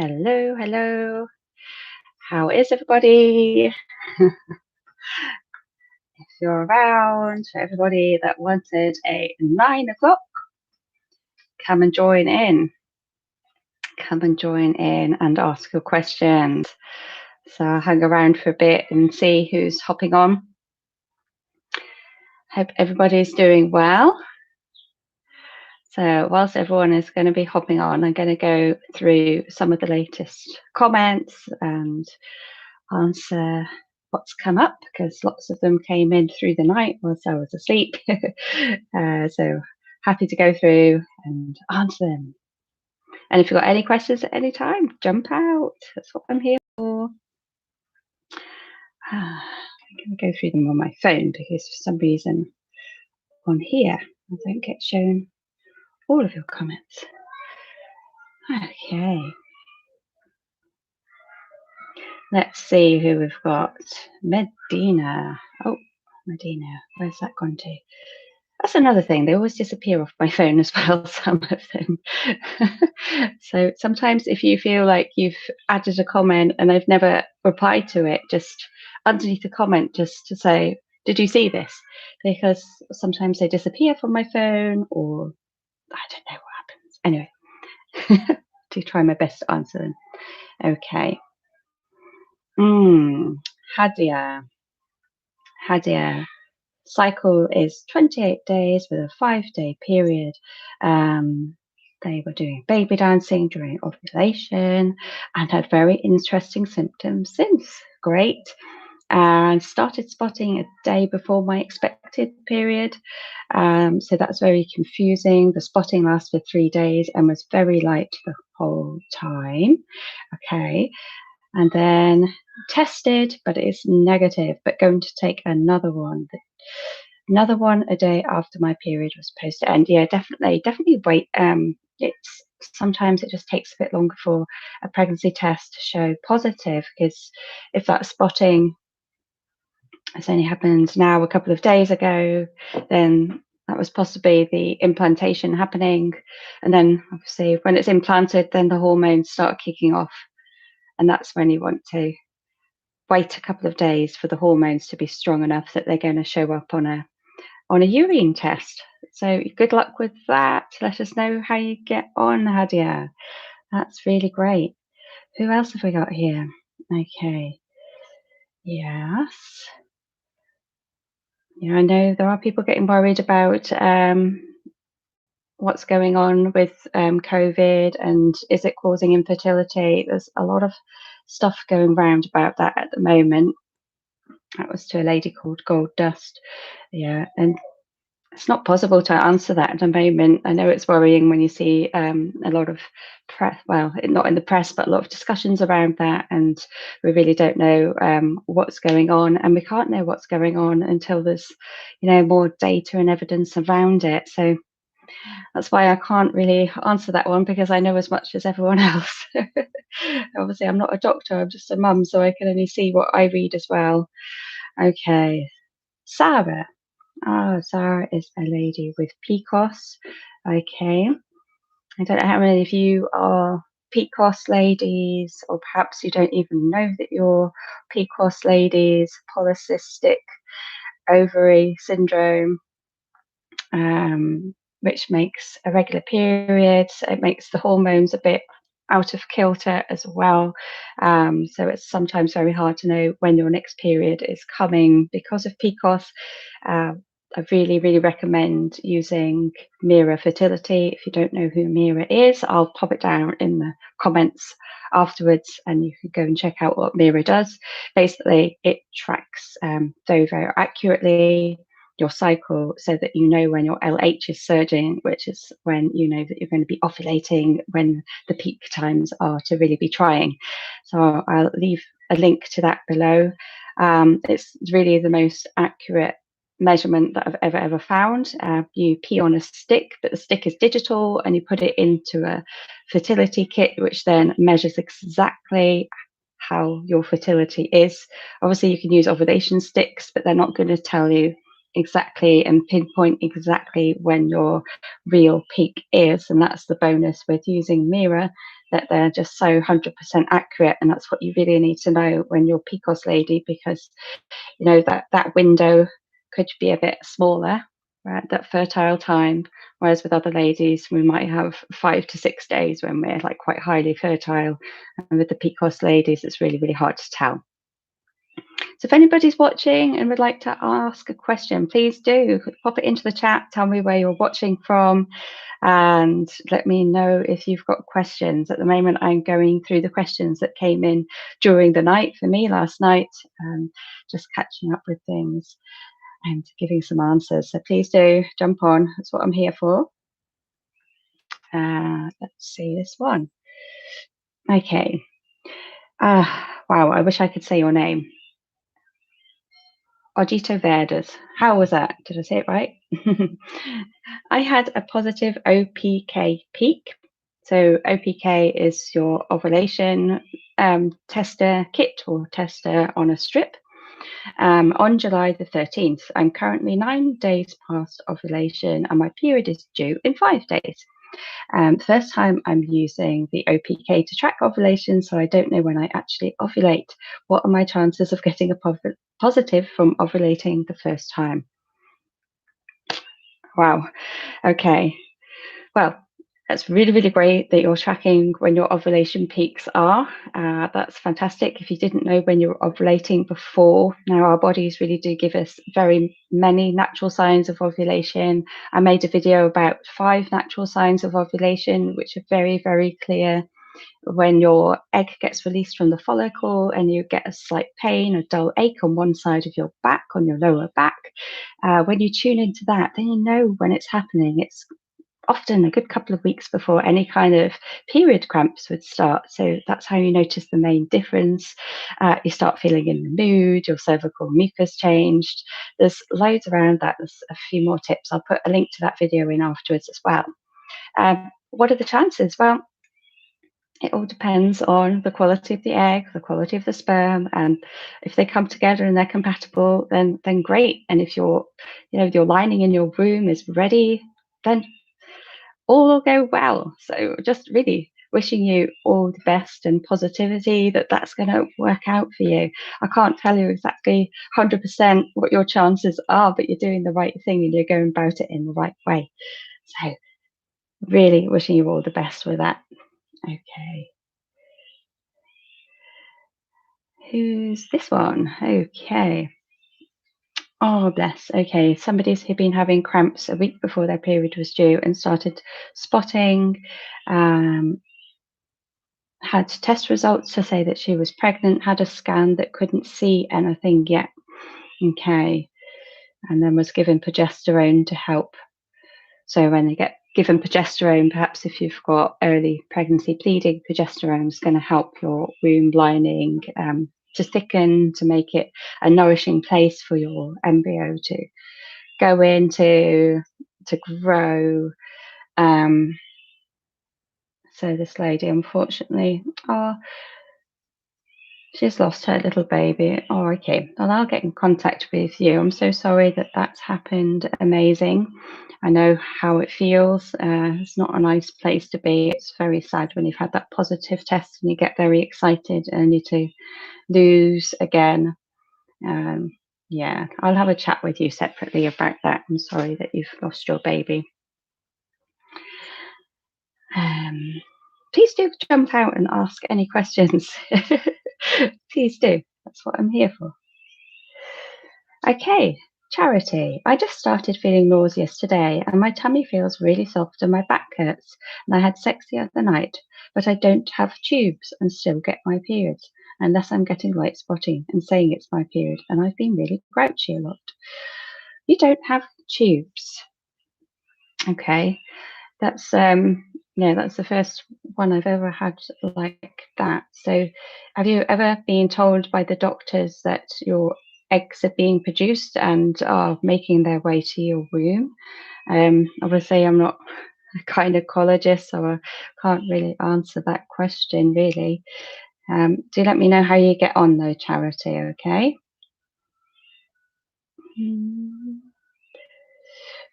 Hello, hello. How is everybody? If you're around, for everybody that wanted a 9 o'clock, come and join in. Come and join in and ask your questions. So I'll hang around for a bit and see who's hopping on. Hope everybody's doing well. So whilst everyone is going to be hopping on, I'm going to go through some of the latest comments and answer what's come up, because lots of them came in through the night whilst I was asleep. So happy to go through and answer them. And if you've got any questions at any time, jump out. That's what I'm here for. I'm going to go through them on my phone because for some reason on here I don't get shown all of your comments. Okay. Let's see who we've got. Medina. Oh, Medina. Where's that gone to? That's another thing. They always disappear off my phone as well, some of them. So sometimes if you feel like you've added a comment and I've never replied to it, just underneath the comment, just to say, did you see this? Because sometimes they disappear from my phone, or I don't know what happens. Anyway, to try my best to answer them. Okay. Hadia. Cycle is 28 days with a 5-day period. They were doing baby dancing during ovulation and had very interesting symptoms since. Great. And started spotting a day before my expected period. So that's very confusing. The spotting lasted 3 days and was very light the whole time. Okay. And then tested, but it's negative, but going to take another one a day after my period was supposed to end. Yeah, definitely wait. It's sometimes it just takes a bit longer for a pregnancy test to show positive, because if that spotting has only happened now a couple of days ago, then that was possibly the implantation happening, and then obviously when it's implanted, then the hormones start kicking off, and that's when you want to wait a couple of days for the hormones to be strong enough that they're going to show up on a urine test. So good luck with that. Let us know how you get on, Hadia. That's really great. Who else have we got here? Okay. Yes. Yeah, I know there are people getting worried about what's going on with COVID and is it causing infertility. There's a lot of stuff going around about that at the moment. That was to a lady called Gold Dust. Yeah, and it's not possible to answer that at the moment. I know it's worrying when you see a lot of press, well, not in the press, but a lot of discussions around that, and we really don't know what's going on, and we can't know what's going on until there's, more data and evidence around it. So that's why I can't really answer that one, because I know as much as everyone else. Obviously, I'm not a doctor, I'm just a mum, so I can only see what I read as well. Okay, Sarah. Sarah is a lady with PCOS. Okay. I don't know how many of you are PCOS ladies, or perhaps you don't even know that you're PCOS ladies, polycystic ovary syndrome, which makes irregular periods. It makes the hormones a bit out of kilter as well. So it's sometimes very hard to know when your next period is coming because of PCOS. I really, really recommend using Mira Fertility. If you don't know who Mira is, I'll pop it down in the comments afterwards, and you can go and check out what Mira does. Basically, it tracks very, very accurately your cycle so that you know when your LH is surging, which is when you know that you're going to be ovulating, when the peak times are to really be trying. So I'll leave a link to that below. It's really the most accurate measurement that I've ever found. You pee on a stick, but the stick is digital, and you put it into a fertility kit, which then measures exactly how your fertility is. Obviously, you can use ovulation sticks, but they're not going to tell you exactly and pinpoint exactly when your real peak is, and that's the bonus with using Mira, that they're just so 100% accurate, and that's what you really need to know when you're PCOS lady, because you know that window could be a bit smaller, right, that fertile time, whereas with other ladies we might have 5 to 6 days when we're like quite highly fertile, and with the PCOS ladies it's really, really hard to tell. So if anybody's watching and would like to ask a question, please do pop it into the chat. Tell me where you're watching from and let me know if you've got questions. At the moment, I'm going through the questions that came in during the night for me last night, just catching up with things and giving some answers. So please do jump on. That's what I'm here for. Let's see this one. Okay. Wow, I wish I could say your name. Audito Verdes. How was that? Did I say it right? I had a positive OPK peak. So OPK is your ovulation tester kit or tester on a strip. On July the 13th, I'm currently 9 days past ovulation and my period is due in 5 days. First time I'm using the OPK to track ovulation, so I don't know when I actually ovulate. What are my chances of getting a positive from ovulating the first time? Wow. Okay. Well, that's really, really great that you're tracking when your ovulation peaks are. That's fantastic. If you didn't know when you were ovulating before, now our bodies really do give us very many natural signs of ovulation. I made a video about 5 natural signs of ovulation, which are very, very clear. When your egg gets released from the follicle and you get a slight pain, a dull ache on one side of your back, on your lower back, when you tune into that, then you know when it's happening. It's often a good couple of weeks before any kind of period cramps would start. So that's how you notice the main difference. You start feeling in the mood, your cervical mucus changed. There's loads around that. There's a few more tips. I'll put a link to that video in afterwards as well. What are the chances? Well, it all depends on the quality of the egg, the quality of the sperm, and if they come together and they're compatible, then great. And if your lining in your womb is ready, then all will go well. So just really wishing you all the best and positivity that that's going to work out for you. I can't tell you exactly 100% what your chances are, but you're doing the right thing and you're going about it in the right way. So really wishing you all the best with that. Okay. Who's this one? Okay. Oh, bless. Okay. Somebody's been having cramps a week before their period was due and started spotting. Had test results to say that she was pregnant, had a scan that couldn't see anything yet. Okay. And then was given progesterone to help. So when they get given progesterone, perhaps if you've got early pregnancy bleeding, progesterone is going to help your womb lining to thicken, to make it a nourishing place for your embryo to go into, to grow. So this lady, unfortunately, she's lost her little baby. Oh, okay. Well, I'll get in contact with you. I'm so sorry that that's happened. Amazing. I know how it feels. It's not a nice place to be. It's very sad when you've had that positive test and you get very excited and you to lose again. Yeah, I'll have a chat with you separately about that. I'm sorry that you've lost your baby. Please do jump out and ask any questions. Please do. That's what I'm here for. Okay, Charity. I just started feeling nauseous today and my tummy feels really soft and my back hurts. And I had sex the other night, but I don't have tubes and still get my periods unless I'm getting light spotting and saying it's my period. And I've been really grouchy a lot. You don't have tubes. Okay. That's that's the first one I've ever had like that. So have you ever been told by the doctors that your eggs are being produced and are making their way to your womb? Obviously I'm not a gynecologist, so I can't really answer that question really. Do let me know how you get on though, Charity, okay?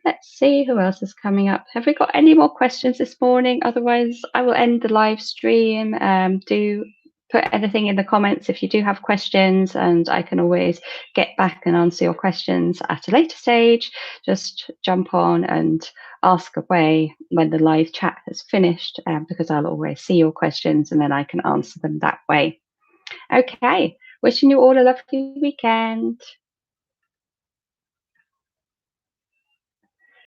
Let's see who else is coming up. Have we got any more questions this morning? Otherwise, I will end the live stream. Do put anything in the comments if you do have questions, and I can always get back and answer your questions at a later stage. Just jump on and ask away when the live chat has finished, because I'll always see your questions and then I can answer them that way. Okay, wishing you all a lovely weekend.